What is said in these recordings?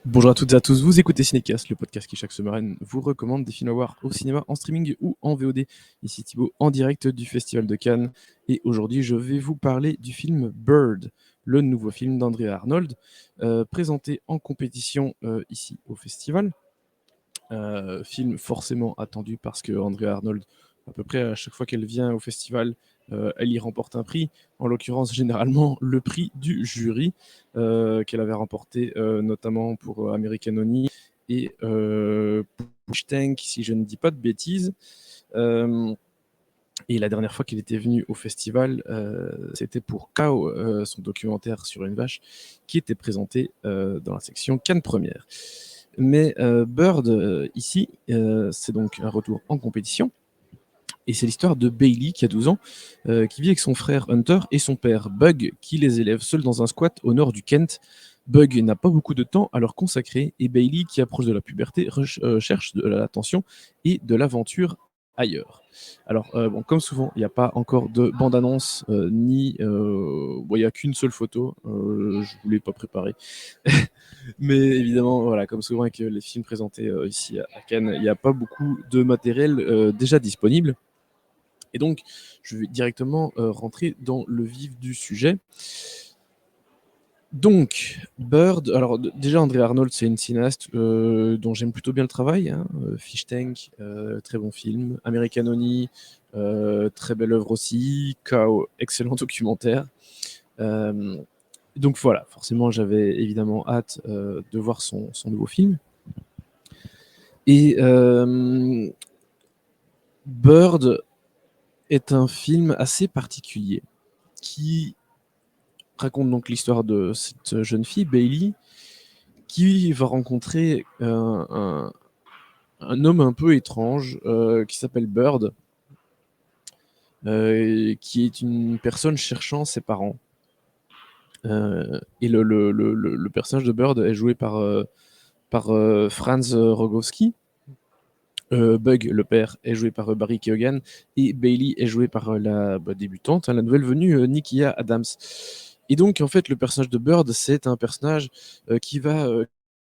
Bonjour à toutes et à tous, vous écoutez Cinécast, le podcast qui chaque semaine vous recommande des films à voir au cinéma, en streaming ou en VOD. Ici Thibaut en direct du Festival de Cannes et aujourd'hui je vais vous parler du film Bird, le nouveau film d'Andrea Arnold, présenté en compétition ici au festival. Film forcément attendu parce que Andrea Arnold, à peu près à chaque fois qu'elle vient au festival, elle y remporte un prix. En l'occurrence, généralement, le prix du jury, qu'elle avait remporté notamment pour American Honey et pour Tank, si je ne dis pas de bêtises. Euh, et la dernière fois qu'il était venu au festival, c'était pour Cow, son documentaire sur une vache, qui était présenté dans la section Cannes Première. Mais Bird, ici, c'est donc un retour en compétition. Et c'est l'histoire de Bailey, qui a 12 ans, qui vit avec son frère Hunter et son père Bug, qui les élève seuls dans un squat au nord du Kent. Bug n'a pas beaucoup de temps à leur consacrer, et Bailey, qui approche de la puberté, cherche de l'attention et de l'aventure ailleurs. Alors, bon, comme souvent, il n'y a pas encore de bande-annonce, ni... bon, il n'y a qu'une seule photo, je ne voulais pas préparer. Mais évidemment, voilà, comme souvent avec les films présentés ici à Cannes, il n'y a pas beaucoup de matériel déjà disponible. Et donc, je vais directement rentrer dans le vif du sujet. Donc, Bird, alors déjà Andrea Arnold, c'est une cinéaste dont j'aime plutôt bien le travail. Hein. Fish Tank, très bon film. American Honey, très belle œuvre aussi. Cow, excellent documentaire. Euh, donc voilà, forcément, j'avais évidemment hâte de voir son nouveau film. Et Bird est un film assez particulier qui raconte donc l'histoire de cette jeune fille, Bailey, qui va rencontrer un homme un peu étrange qui s'appelle Bird, qui est une personne cherchant ses parents. Et le personnage de Bird est joué par Franz Rogowski. Bug, le père, est joué par Barry Keoghan et Bailey est jouée par la débutante, hein, la nouvelle venue Nikia Adams. Et donc en fait le personnage de Bird c'est un personnage qui va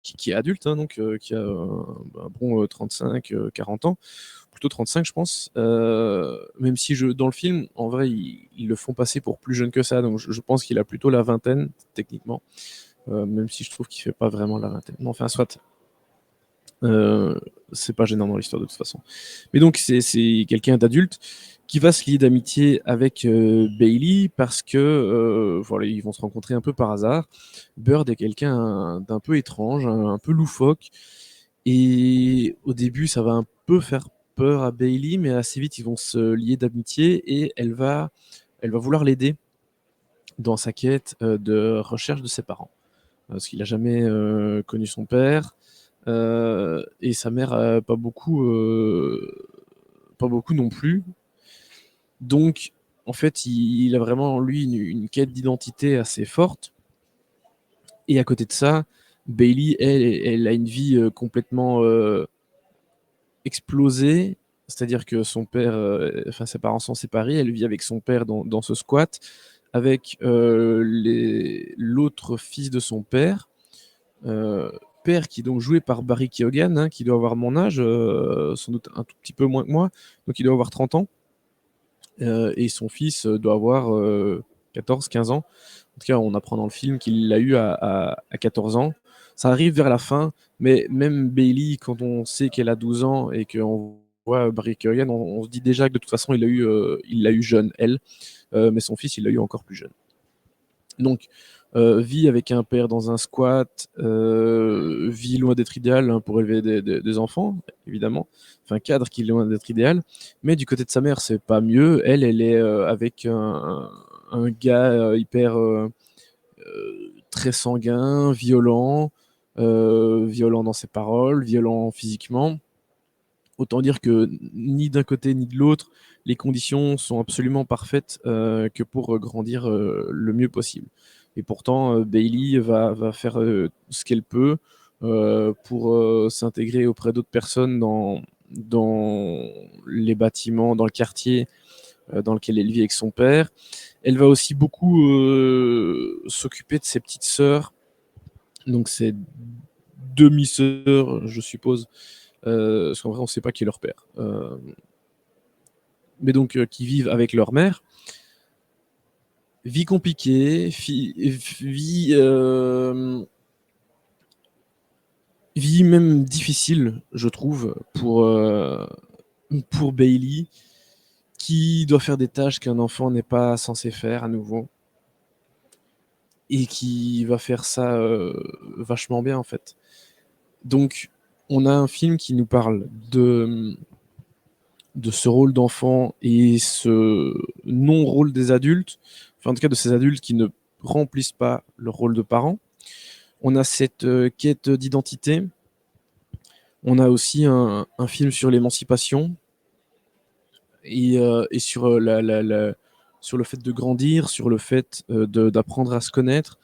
qui est adulte, hein, donc qui a un bon 35, 40 ans, plutôt 35 je pense, même si dans le film en vrai ils le font passer pour plus jeune que ça, donc je pense qu'il a plutôt la vingtaine techniquement, même si je trouve qu'il fait pas vraiment la vingtaine. Non, enfin soit. Euh, c'est pas gênant dans l'histoire de toute façon. Mais donc c'est quelqu'un d'adulte qui va se lier d'amitié avec Bailey parce que voilà, ils vont se rencontrer un peu par hasard. Bird est quelqu'un d'un peu étrange, un peu loufoque, et au début ça va un peu faire peur à Bailey, mais assez vite ils vont se lier d'amitié et elle va vouloir l'aider dans sa quête de recherche de ses parents. Parce qu'il n'a jamais connu son père. Et sa mère, pas beaucoup non plus. Donc, en fait, il a vraiment, lui, une quête d'identité assez forte. Et à côté de ça, Bailey, elle a une vie complètement explosée. C'est-à-dire que son père, enfin, ses parents sont séparés. Elle vit avec son père dans ce squat, avec l'autre fils de son père. Euh, Père qui est donc joué par Barry Keoghan, hein, qui doit avoir mon âge, sans doute un tout petit peu moins que moi, donc il doit avoir 30 ans, et son fils doit avoir 14-15 ans. En tout cas, on apprend dans le film qu'il l'a eu à 14 ans. Ça arrive vers la fin, mais même Bailey, quand on sait qu'elle a 12 ans et qu'on voit Barry Keoghan, on se dit déjà que de toute façon, il l'a eu jeune, elle, mais son fils, il l'a eu encore plus jeune. Donc, vie avec un père dans un squat, vie loin d'être idéale hein, pour élever des enfants, évidemment. Enfin, cadre qui est loin d'être idéal. Mais du côté de sa mère, c'est pas mieux. Elle est avec un gars hyper très sanguin, violent, violent dans ses paroles, violent physiquement. Autant dire que ni d'un côté ni de l'autre, les conditions sont absolument parfaites que pour grandir le mieux possible. Et pourtant, Bailey va faire ce qu'elle peut pour s'intégrer auprès d'autres personnes dans les bâtiments, dans le quartier dans lequel elle vit avec son père. Elle va aussi beaucoup s'occuper de ses petites sœurs. Donc c'est demi-sœurs, je suppose, parce qu'en vrai, on ne sait pas qui est leur père. Mais donc, qui vivent avec leur mère. Vie compliquée, vie même difficile, je trouve, pour Bailey, qui doit faire des tâches qu'un enfant n'est pas censé faire à nouveau. Et qui va faire ça vachement bien, en fait. Donc, on a un film qui nous parle de ce rôle d'enfant et ce non-rôle des adultes, enfin en tout cas de ces adultes qui ne remplissent pas leur rôle de parents. On a cette quête d'identité. On a aussi un film sur l'émancipation et sur, sur le fait de grandir, sur le fait d'apprendre à se connaître.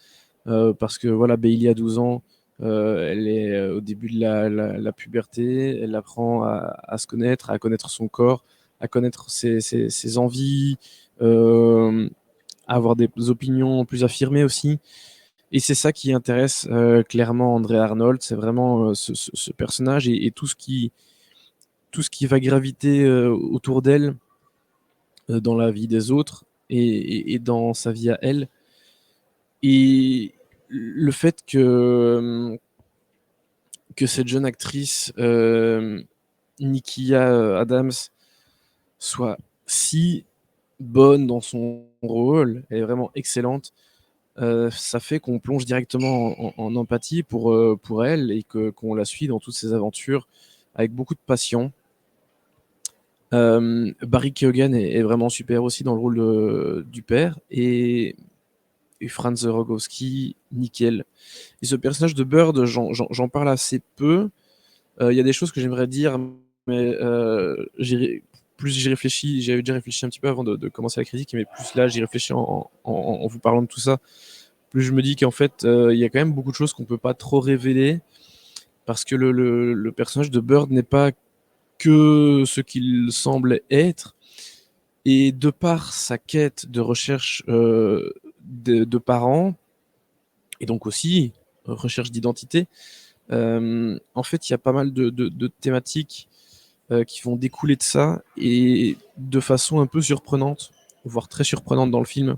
Parce que voilà, Bailey a 12 ans, elle est au début de la puberté, elle apprend à se connaître, à connaître son corps, à connaître ses envies, à avoir des opinions plus affirmées aussi. Et c'est ça qui intéresse clairement Andrea Arnold, c'est vraiment ce personnage et tout ce qui va graviter autour d'elle dans la vie des autres et dans sa vie à elle. Et le fait que cette jeune actrice, Nikia Adams, soit si bonne dans son rôle, elle est vraiment excellente, ça fait qu'on plonge directement en empathie pour elle et qu'on la suit dans toutes ses aventures avec beaucoup de passion. Barry Keoghan est vraiment super aussi dans le rôle du père et Franz Rogowski, nickel. Et ce personnage de Bird, j'en parle assez peu. Il y a des choses que j'aimerais dire, mais plus j'y réfléchis, j'avais déjà réfléchi un petit peu avant de commencer la critique, mais plus là j'y réfléchis en vous parlant de tout ça, plus je me dis qu'en fait il y a quand même beaucoup de choses qu'on peut pas trop révéler, parce que le personnage de Bird n'est pas que ce qu'il semble être, et de par sa quête de recherche de parents, et donc aussi recherche d'identité, en fait il y a pas mal de thématiques qui vont découler de ça, et de façon un peu surprenante, voire très surprenante dans le film.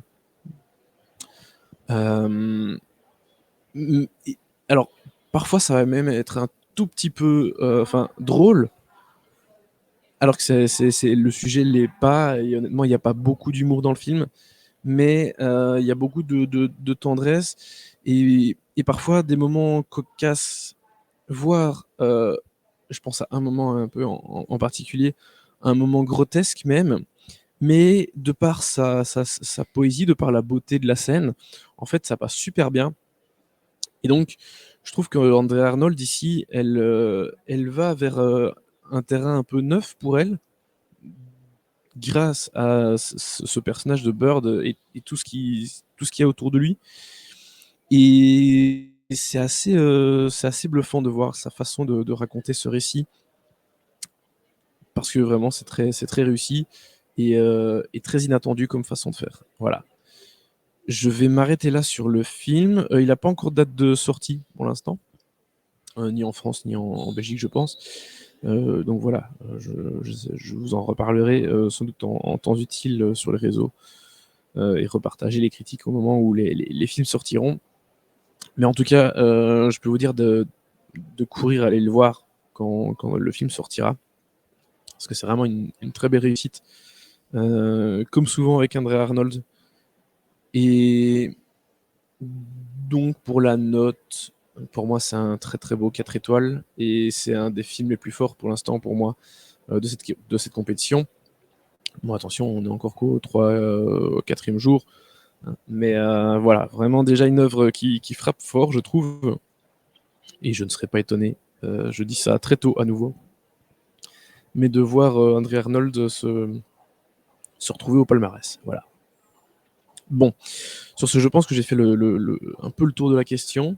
Alors, parfois ça va même être un tout petit peu drôle, alors que le sujet l'est pas, et honnêtement il n'y a pas beaucoup d'humour dans le film, mais il y a beaucoup de tendresse et parfois des moments cocasses, voire je pense à un moment un peu en particulier, un moment grotesque même, mais de par sa poésie, de par la beauté de la scène, en fait ça passe super bien. Et donc je trouve que Andrea Arnold ici, elle va vers un terrain un peu neuf pour elle, grâce à ce personnage de Bird et tout ce qu'il y a autour de lui. Et c'est assez bluffant de voir sa façon de raconter ce récit, parce que vraiment c'est très réussi et très inattendu comme façon de faire. Voilà. Je vais m'arrêter là sur le film. Il n'a pas encore de date de sortie pour l'instant, ni en France ni en Belgique, je pense. Donc voilà, je vous en reparlerai sans doute en temps utile sur les réseaux, et repartager les critiques au moment où les films sortiront. Mais en tout cas, je peux vous dire de courir aller le voir quand le film sortira, parce que c'est vraiment une très belle réussite, comme souvent avec Andrea Arnold. Et donc pour la note, pour moi c'est un très très beau 4 étoiles, et c'est un des films les plus forts pour l'instant pour moi de cette compétition. Bon, attention, on est encore qu'au 4e jour, hein, mais voilà, vraiment déjà une œuvre qui frappe fort, je trouve, et je ne serais pas étonné, je dis ça très tôt à nouveau, mais de voir Andrea Arnold se retrouver au palmarès. Voilà. Bon, sur ce, je pense que j'ai fait un peu le tour de la question.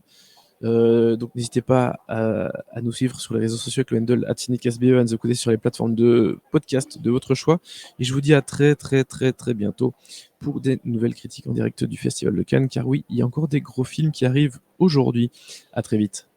Donc n'hésitez pas à nous suivre sur les réseaux sociaux avec le handle @cinecastbe, à nous écouter sur les plateformes de podcast de votre choix. Et je vous dis à très très très très bientôt pour des nouvelles critiques en direct du Festival de Cannes, car oui, il y a encore des gros films qui arrivent aujourd'hui. À très vite.